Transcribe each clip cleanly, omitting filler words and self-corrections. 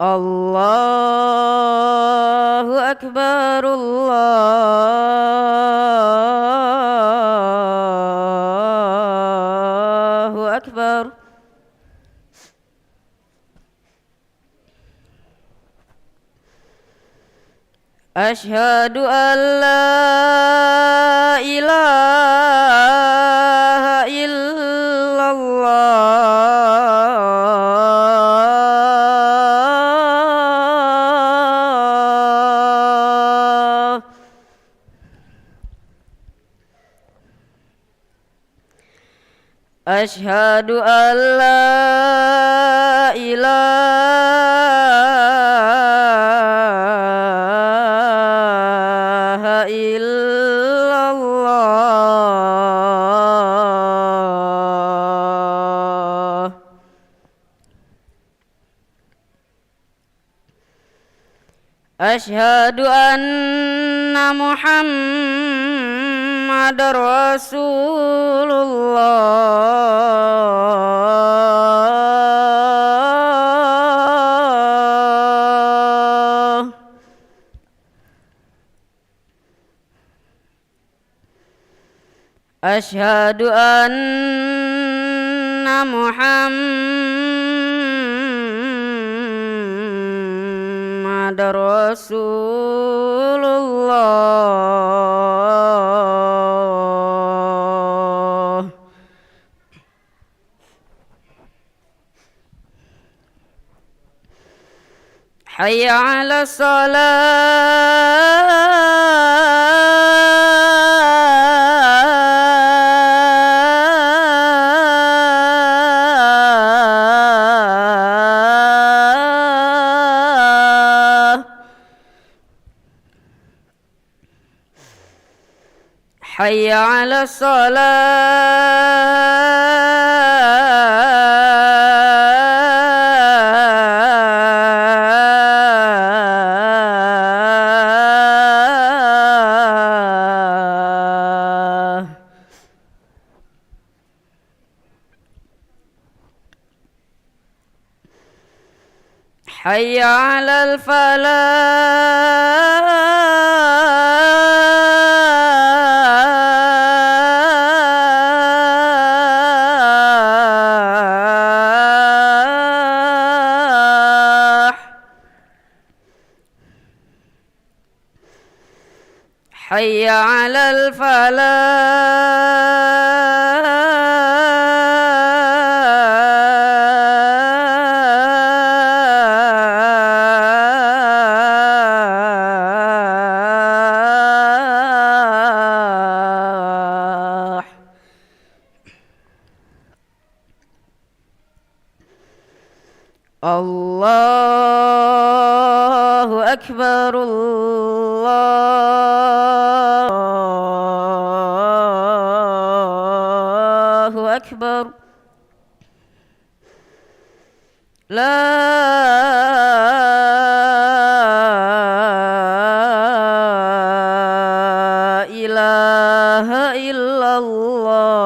Allahu Akbar, Allahu Akbar. Asyhadu an la ilaha illallah. Asyhadu an la ilaha illallah. Asyhadu anna Muhammadar Rasulullah. Asyhadu anna Muhammadar Rasulullah. Hayya 'alas shalah. Hayya 'alas shalah. Hayya 'alal falah. Hayya 'alal falah. Allahu Akbar, Allahu Akbar. La ilaha illallah.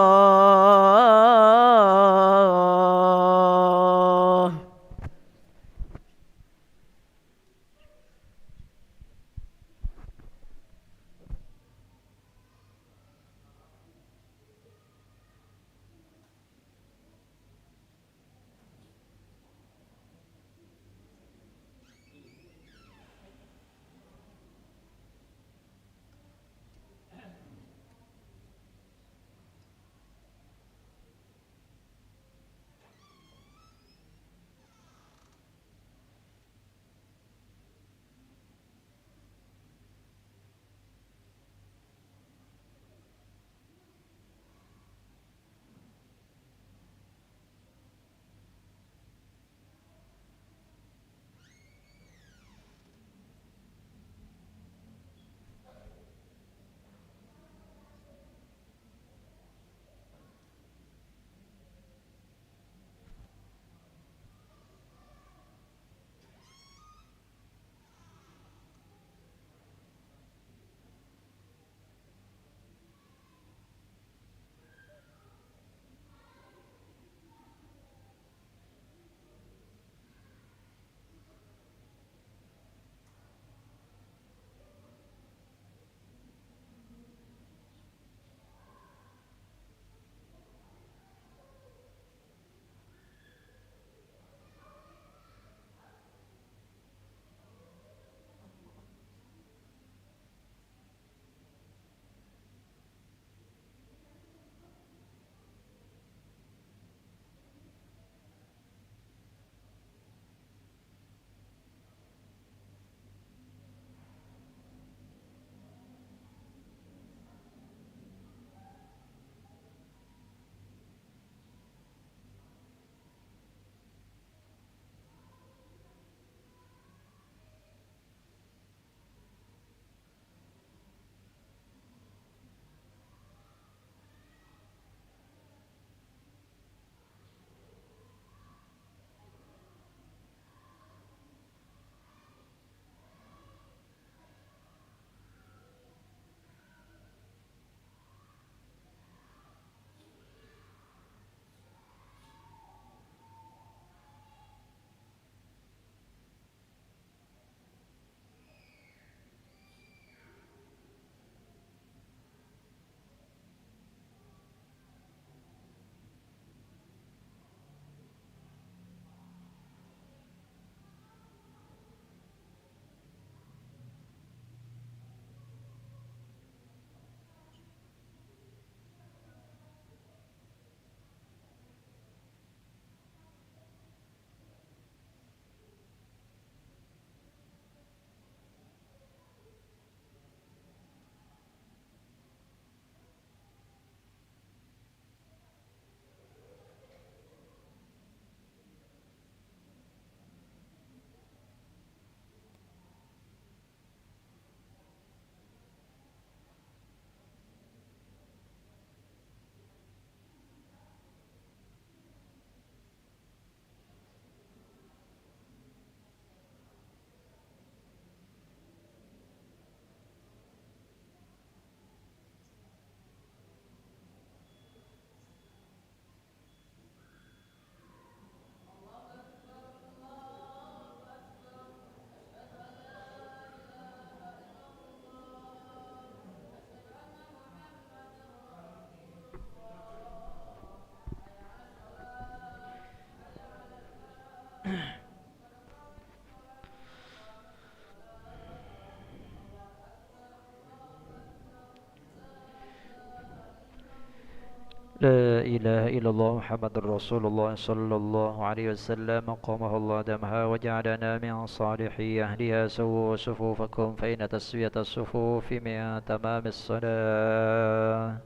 لا إله إلا الله محمد رسول الله صلى الله عليه وسلم قامه الله دمها وجعلنا من صالحي أهلها سووا صفوفكم فإن تسوية الصفوف من تمام الصلاة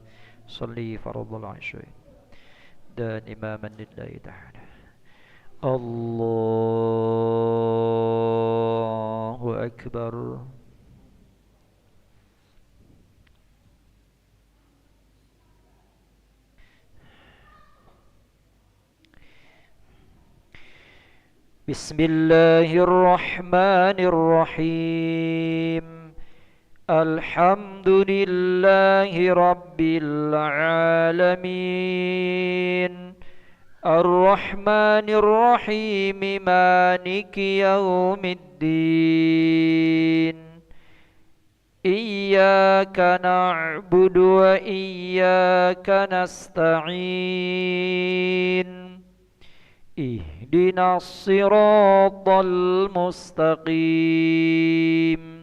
صلي فرض العشر دان إماما لله تعالى الله أكبر بسم الله الرحمن الرحيم الحمد لله رب العالمين الرحمن الرحيم مالك يوم الدين إياك نعبد وإياك نستعين اهدنا الصراط المستقيم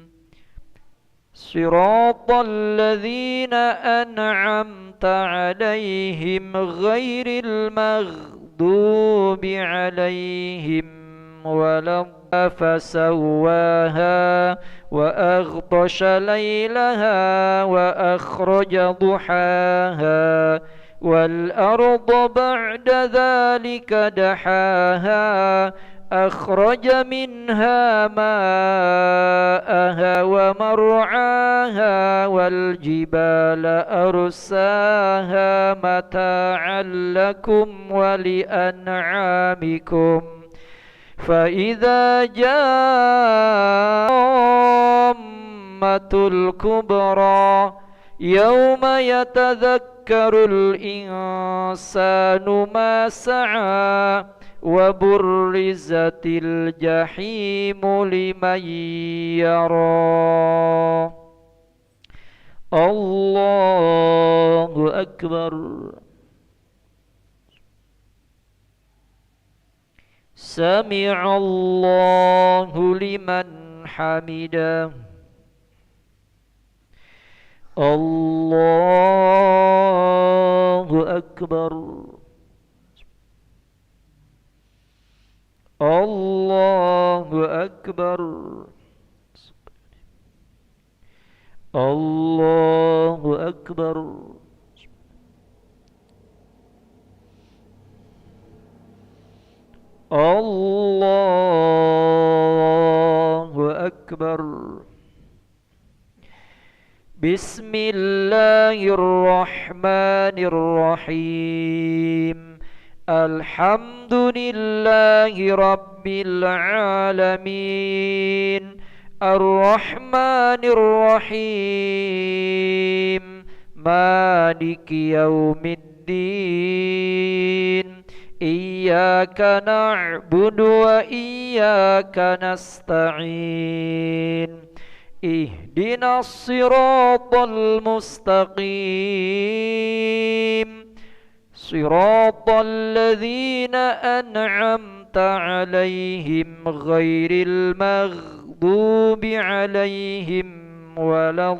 صراط الذين أنعمت عليهم غير المغضوب عليهم ولا فسواها وأغطش ليلها وأخرج ضحاها والأرض بعد ذلك دحاها أخرج منها ماءها ومرعاها والجبال أرساها متاعا لكم ولأنعامكم فإذا جاءت الطامة الكبرى يوم يتذكر الإنسان ما سعى وبرزت الجحيم لمن يرى الله أكبر سمع الله لمن حمده الله أكبر الله أكبر الله أكبر الله أكبر بسم الله الرحمن الرحيم الحمد لله رب العالمين الرحمن الرحيم مالك يوم الدين إياك نعبد وإياك نستعين اهدنا الصراط المستقيم صراط الذين أنعمت عليهم غير المغضوب عليهم ولا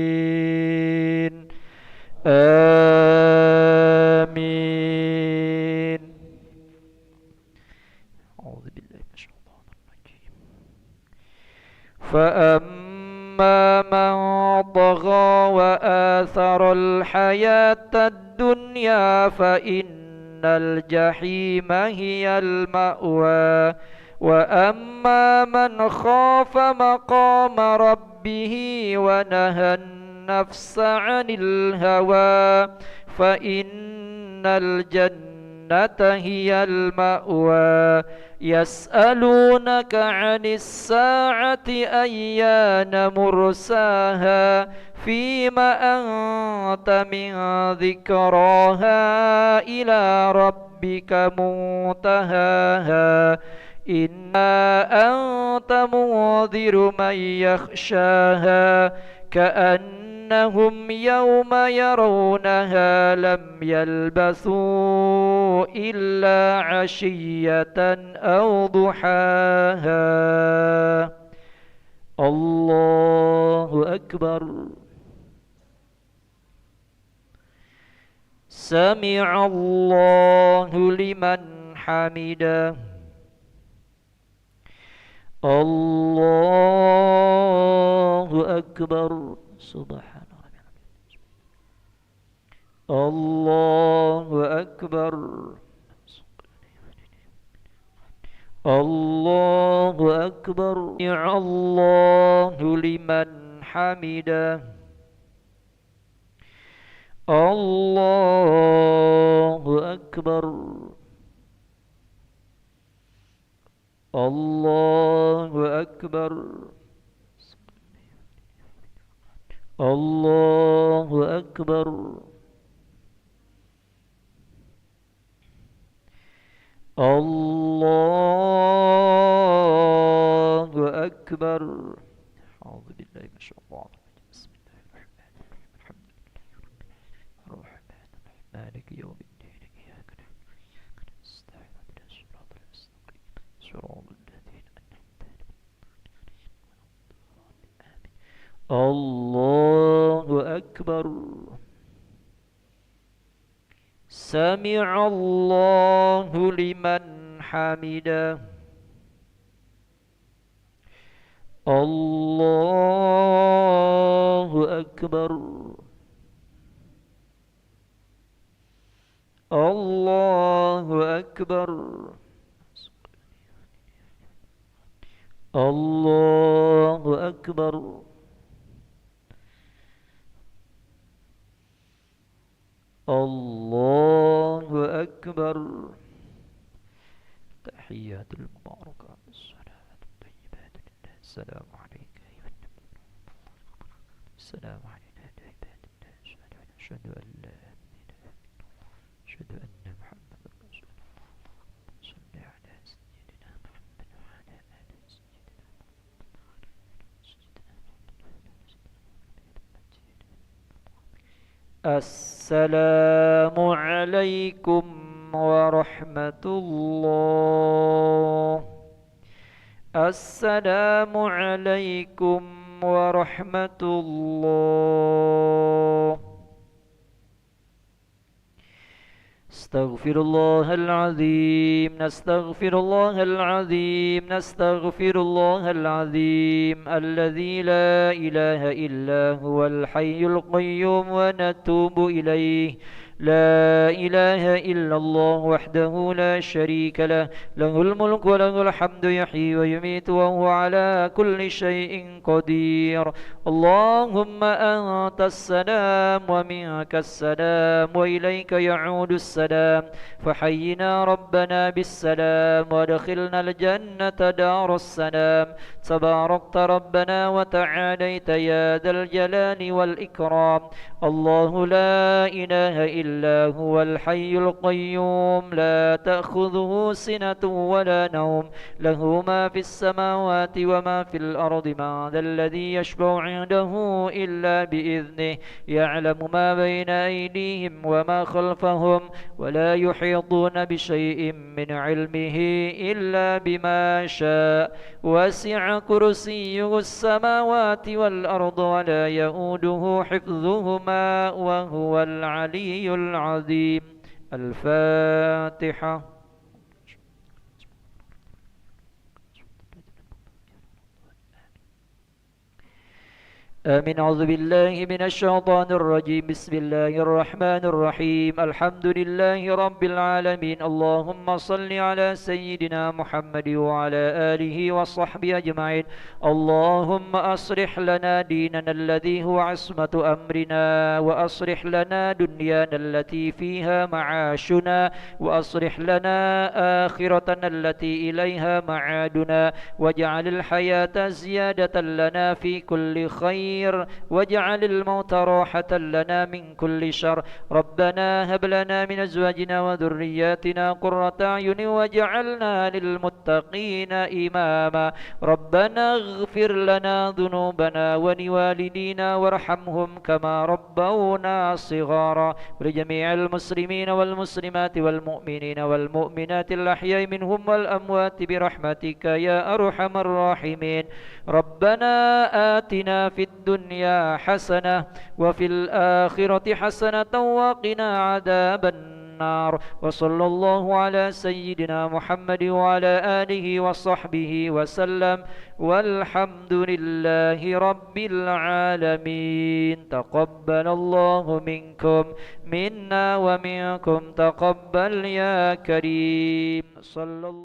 الضالين آمين أعوذ بالله من الشيطان الرجيم فأما من طغى وآثر الحياة الدنيا فإن الجحيم هي المأوى وأما من خاف مقام ربه ونهى النفس عن الهوى فإن الجنة هي المأوى يسألونك عن الساعة أيان مرساها فيما أنت من ذكراها إلى ربك منتهاها إنا أنت منذر من يخشاها كأنهم يوم يرونها لم يلبثوا إلا عشية أو ضحاها الله أكبر سمع الله لمن حمده الله أكبر سبحان الله أكبر الله أكبر سمع الله لمن حمده الله أكبر الله أكبر الله أكبر الله أكبر أعوذ بالله من الشيطان الرجيم بسم الله الرحمن الرحيم الحمد لله الرحمن الرحيم مالك يوم الدين إياك نعبد وإياك نستعين اهدنا الصراط المستقيم صراط الذين أنعمت عليهم الله أكبر سمع الله لمن حمده الله أكبر الله أكبر الله أكبر الله أكبر تحيات المباركات الصلاة الطيبات لله السلام عليك أيها النبي السلام علينا عباد الله الصالحين أشهد أن لا إله إلا الله أشهد أن محمدا رسول الله صل على سيدنا محمد وعلى آل سيدنا السلام عليكم ورحمة الله السلام عليكم ورحمة الله استغفر الله العظيم نستغفر الله العظيم نستغفر الله العظيم الذي لا إله إلا هو الحي القيوم ونتوب إليه لا إله إلا الله وحده لا شريك له له الملك وله الحمد يحيي ويميت وهو على كل شيء قدير اللهم أنت السلام ومنك السلام وإليك يعود السلام فحينا ربنا بالسلام وادخلنا الجنة دار السلام تباركت ربنا وتعاليت يا ذا الجلال والإكرام الله لا إله إلا هو الحي القيوم لا تأخذه سنة ولا نوم له ما في السماوات وما في الأرض من ذا الذي يشفع عنده إلا بإذنه يعلم ما بين أيديهم وما خلفهم ولا يحيطون بشيء من علمه إلا بما شاء وسع كرسيه السماوات والأرض ولا يؤوده حفظهما وهو العلي العظيم الفاتحة آمين أعوذ بالله من الشيطان الرجيم بسم الله الرحمن الرحيم الحمد لله رب العالمين اللهم صل على سيدنا محمد وعلى آله وصحبه أجمعين اللهم أصلح لنا ديننا الذي هو عصمة أمرنا وأصلح لنا دنيانا التي فيها معاشنا وأصلح لنا آخرتنا التي إليها معادنا واجعل الحياة زيادة لنا في كل خير واجعل الموت راحة لنا من كل شر ربنا هب لنا من أزواجنا وذرياتنا قرة أعين واجعلنا للمتقين إماما ربنا اغفر لنا ذنوبنا ولوالدينا وارحمهم كما ربونا صغارا ولجميع المسلمين والمسلمات والمؤمنين والمؤمنات الأحياء منهم والأموات برحمتك يا أرحم الراحمين ربنا آتنا في الدنيا الدنيا حسنة وفي الآخرة حسنة وقنا عذاب النار. وصلى الله على سيدنا محمد وعلى آله وصحبه وسلم، والحمد لله رب العالمين. تقبل الله منكم منا ومنكم، تقبل يا كريم. صلى الله